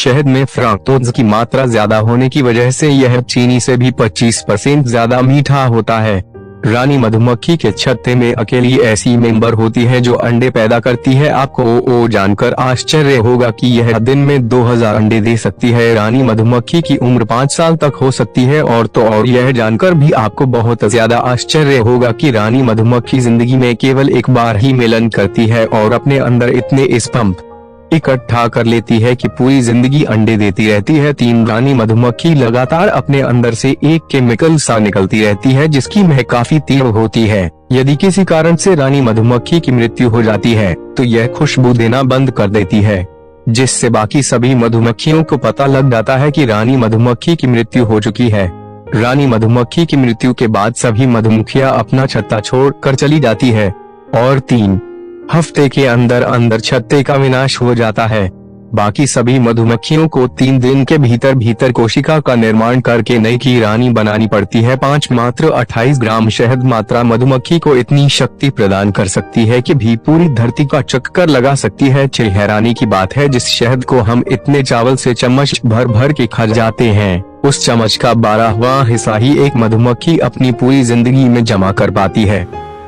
शहद में फ्रक्टोज की मात्रा ज्यादा होने की वजह से यह चीनी से भी 25% ज्यादा मीठा होता है। रानी मधुमक्खी के छत्ते में अकेली ऐसी मेंबर होती है जो अंडे पैदा करती है। आपको जानकर आश्चर्य होगा कि यह दिन में 2000 अंडे दे सकती है। रानी मधुमक्खी की उम्र 5 साल तक हो सकती है। और यह जानकर भी आपको बहुत ज्यादा आश्चर्य होगा कि रानी मधुमक्खी जिंदगी में केवल एक बार ही मिलन करती है और अपने अंदर इतने स्पर्म इकट्ठा कर लेती है कि पूरी जिंदगी अंडे देती रहती है। 3 रानी मधुमक्खी लगातार अपने अंदर से एक केमिकल सा निकलती रहती है जिसकी महक काफी तीव्र होती है। यदि किसी कारण से रानी मधुमक्खी की मृत्यु हो जाती है तो यह खुशबू देना बंद कर देती है, जिससे बाकी सभी मधुमक्खियों को पता लग जाता है कि रानी मधुमक्खी की मृत्यु हो चुकी है। रानी मधुमक्खी की मृत्यु के बाद सभी मधुमक्खियां अपना छत्ता छोड़ कर चली जाती है और 3 हफ्ते के अंदर अंदर छत्ते का विनाश हो जाता है। बाकी सभी मधुमक्खियों को 3 दिन के भीतर कोशिका का निर्माण करके नई की रानी बनानी पड़ती है। 5 मात्र 28 ग्राम शहद मात्रा मधुमक्खी को इतनी शक्ति प्रदान कर सकती है कि भी पूरी धरती का चक्कर लगा सकती है। हैरानी की बात है, जिस शहद को हम इतने चावल से चम्मच भर भर के खा जाते हैं, उस चम्मच का 12वां हिस्सा ही एक मधुमक्खी अपनी पूरी जिंदगी में जमा कर पाती है।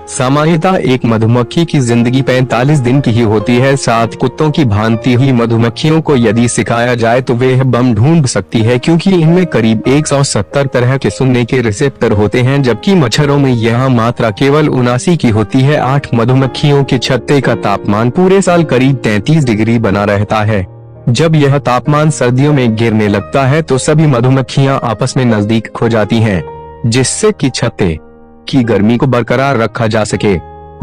सामान्यतः एक मधुमक्खी की जिंदगी 45 दिन की ही होती है। 7 कुत्तों की भांति ही मधुमक्खियों को यदि सिखाया जाए तो वे बम ढूंढ सकती है, क्योंकि इनमें करीब 170 तरह के सुनने के रिसेप्टर होते हैं, जबकि मच्छरों में यह मात्रा केवल 79 की होती है। 8 मधुमक्खियों के छत्ते का तापमान पूरे साल करीब 33 डिग्री बना रहता है। जब यह तापमान सर्दियों में गिरने लगता है तो सभी मधुमक्खियां आपस में नजदीक खो जाती हैं, जिससे कि छत्ते की गर्मी को बरकरार रखा जा सके।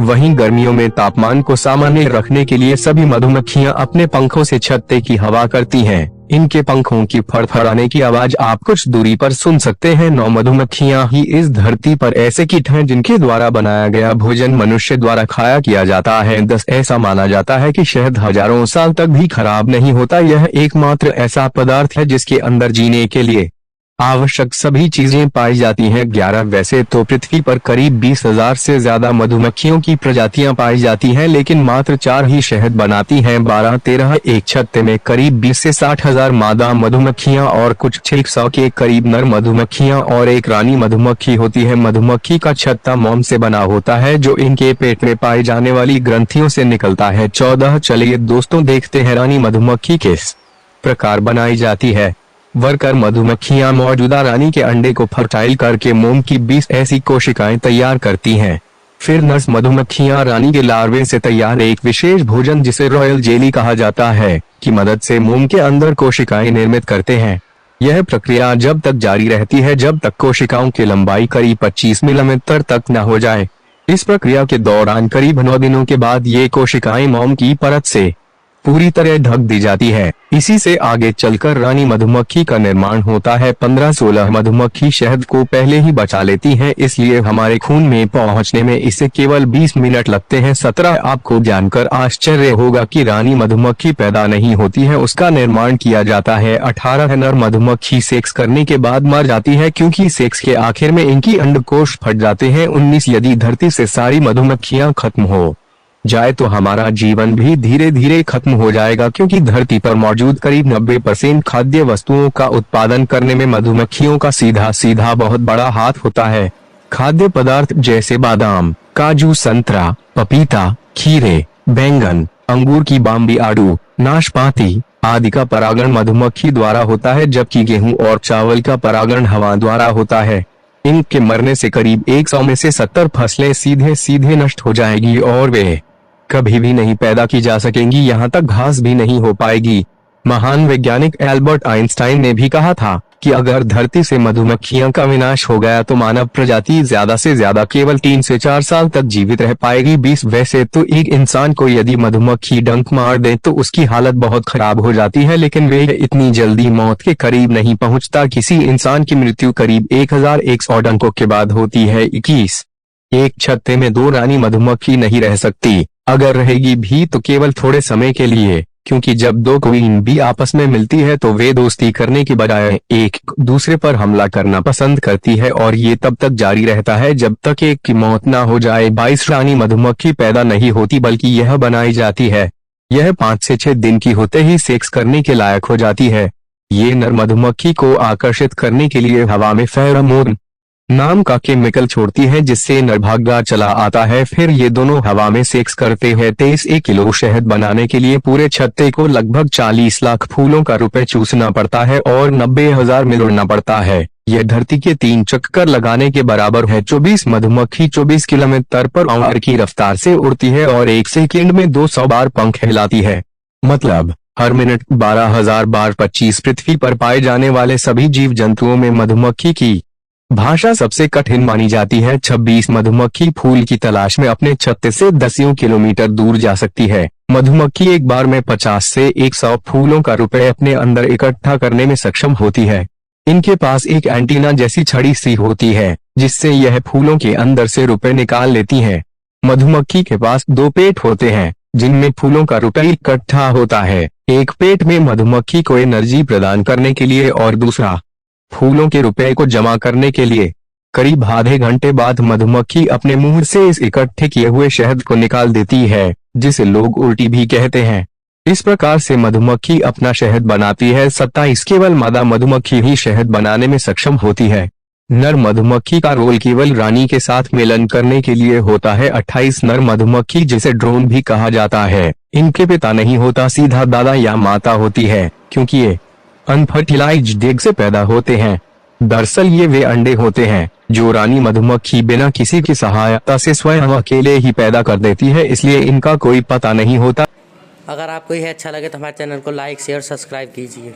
वहीं गर्मियों में तापमान को सामान्य रखने के लिए सभी मधुमक्खियां अपने पंखों से छत्ते की हवा करती हैं। इनके पंखों की फड़फड़ाने की आवाज आप कुछ दूरी पर सुन सकते हैं। 9 मधुमक्खियां ही इस धरती पर ऐसे कीट हैं जिनके द्वारा बनाया गया भोजन मनुष्य द्वारा खाया किया जाता है। 10 ऐसा माना जाता है कि शहद हजारों साल तक भी खराब नहीं होता। यह एकमात्र ऐसा पदार्थ है जिसके अंदर जीने के लिए आवश्यक सभी चीजें पाई जाती हैं। 11 वैसे तो पृथ्वी पर करीब 20,000 से ज्यादा मधुमक्खियों की प्रजातियां पाई जाती हैं, लेकिन मात्र 4 ही शहद बनाती हैं। 12-13 एक छत्ते में करीब 20 से 60,000 मादा मधुमक्खियां और कुछ 600 के करीब नर मधुमक्खियां और एक रानी मधुमक्खी होती है। मधुमक्खी का छत्ता मोम से बना होता है जो इनके पेट में पाई जाने वाली ग्रंथियों से निकलता है। 14 चलिए दोस्तों देखते हैं रानी मधुमक्खी किस प्रकार बनाई जाती है। वर्कर मधुमक्खियां मौजूदा रानी के अंडे को फर्टाइल करके मोम की 20 ऐसी कोशिकाएं तैयार करती हैं। फिर नर्स मधुमक्खियां रानी के लार्वे से तैयार एक विशेष भोजन जिसे रॉयल जेली कहा जाता है की मदद से मोम के अंदर कोशिकाएं निर्मित करते हैं। यह प्रक्रिया जब तक जारी रहती है जब तक कोशिकाओं की लंबाई करीब 25 मिलीमीटर तक न हो जाए। इस प्रक्रिया के दौरान करीब 9 दिनों के बाद ये कोशिकाएं मोम की परत से पूरी तरह ढक दी जाती है। इसी से आगे चलकर रानी मधुमक्खी का निर्माण होता है। 15-16 मधुमक्खी शहद को पहले ही बचा लेती हैं, इसलिए हमारे खून में पहुंचने में इसे केवल 20 मिनट लगते हैं। 17 आपको जानकर आश्चर्य होगा कि रानी मधुमक्खी पैदा नहीं होती है, उसका निर्माण किया जाता है। 18 नर मधुमक्खी सेक्स करने के बाद मर जाती है, क्योंकि सेक्स के आखिर में इनकी अंडकोश फट जाते हैं। 19 यदि धरती से सारी मधुमक्खियां खत्म हो जाए तो हमारा जीवन भी धीरे धीरे खत्म हो जाएगा, क्योंकि धरती पर मौजूद करीब 90% खाद्य वस्तुओं का उत्पादन करने में मधुमक्खियों का सीधा बहुत बड़ा हाथ होता है। खाद्य पदार्थ जैसे बादाम, काजू, संतरा, पपीता, खीरे, बैंगन, अंगूर की बाम्बी, आड़ू, नाशपाती आदि का परागण मधुमक्खी द्वारा होता है, जबकि गेहूं और चावल का परागण हवा द्वारा होता है। इनके मरने से करीब 100 में से 70 फसलें सीधे नष्ट हो जाएगी और वे कभी भी नहीं पैदा की जा सकेंगी, यहाँ तक घास भी नहीं हो पाएगी। महान वैज्ञानिक एल्बर्ट आइंस्टाइन ने भी कहा था कि अगर धरती से मधुमक्खियों का विनाश हो गया तो मानव प्रजाति ज्यादा से ज्यादा केवल 3 से 4 साल तक जीवित रह पाएगी। 20 वैसे तो एक इंसान को यदि मधुमक्खी डंक मार दे तो उसकी हालत बहुत खराब हो जाती है, लेकिन वे इतनी जल्दी मौत के करीब नहीं पहुंचता। किसी इंसान की मृत्यु करीब 1100 डंकों के बाद होती है। 21 एक छत्ते में 2 रानी मधुमक्खी नहीं रह सकती, अगर रहेगी भी तो केवल थोड़े समय के लिए, क्योंकि जब 2 क्वीन भी आपस में मिलती है तो वे दोस्ती करने की बजाय एक दूसरे पर हमला करना पसंद करती है और ये तब तक जारी रहता है जब तक एक की मौत ना हो जाए। 22 रानी मधुमक्खी पैदा नहीं होती बल्कि यह बनाई जाती है। यह 5 से 6 दिन की होते ही सेक्स करने के लायक हो जाती है। ये नर मधुमक्खी को आकर्षित करने के लिए हवा में फेरोमोन नाम का केमिकल छोड़ती है, जिससे नर भागा चला आता है। फिर ये दोनों हवा में सेक्स करते हैं। 23 किलो शहद बनाने के लिए पूरे छत्ते को लगभग 40 लाख फूलों का रुपए चूसना पड़ता है और 90,000 में उड़ना पड़ता है। यह धरती के 3 चक्कर लगाने के बराबर है। 24 मधुमक्खी 24 किलोमीटर पर आवर की रफ्तार से उड़ती है और 1 सेकंड में 200 बार पंख हिलाती है। मतलब हर मिनट 12,000 बार। 25 पृथ्वी पर पाए जाने वाले सभी जीव जंतुओं में मधुमक्खी की भाषा सबसे कठिन मानी जाती है। 26 मधुमक्खी फूल की तलाश में अपने छत्ते से 10 किलोमीटर दूर जा सकती है। मधुमक्खी एक बार में 50 से 100 फूलों का रुपए अपने अंदर इकट्ठा करने में सक्षम होती है। इनके पास एक एंटीना जैसी छड़ी सी होती है, जिससे यह फूलों के अंदर से रुपए निकाल लेती है। मधुमक्खी के पास 2 पेट होते हैं, जिनमें फूलों का रुपए इकट्ठा होता है। एक पेट में मधुमक्खी को एनर्जी प्रदान करने के लिए और दूसरा फूलों के रुपए को जमा करने के लिए। करीब आधे घंटे बाद मधुमक्खी अपने मुंह से इस इकट्ठे किए हुए शहद को निकाल देती है, जिसे लोग उल्टी भी कहते हैं। इस प्रकार से मधुमक्खी अपना शहद बनाती है। 27 केवल मादा मधुमक्खी ही शहद बनाने में सक्षम होती है। नर मधुमक्खी का रोल केवल रानी के साथ मिलन करने के लिए होता है। 28 नर मधुमक्खी, जिसे ड्रोन भी कहा जाता है, इनके पिता नहीं होता, सीधा दादा या माता होती है, क्योंकि ये अनफर्टिलाइज्ड एग से पैदा होते हैं। दरअसल ये वे अंडे होते हैं जो रानी मधुमक्खी बिना किसी की सहायता से स्वयं अकेले ही पैदा कर देती है, इसलिए इनका कोई पता नहीं होता। अगर आपको यह अच्छा लगे तो हमारे चैनल को लाइक शेयर सब्सक्राइब कीजिए।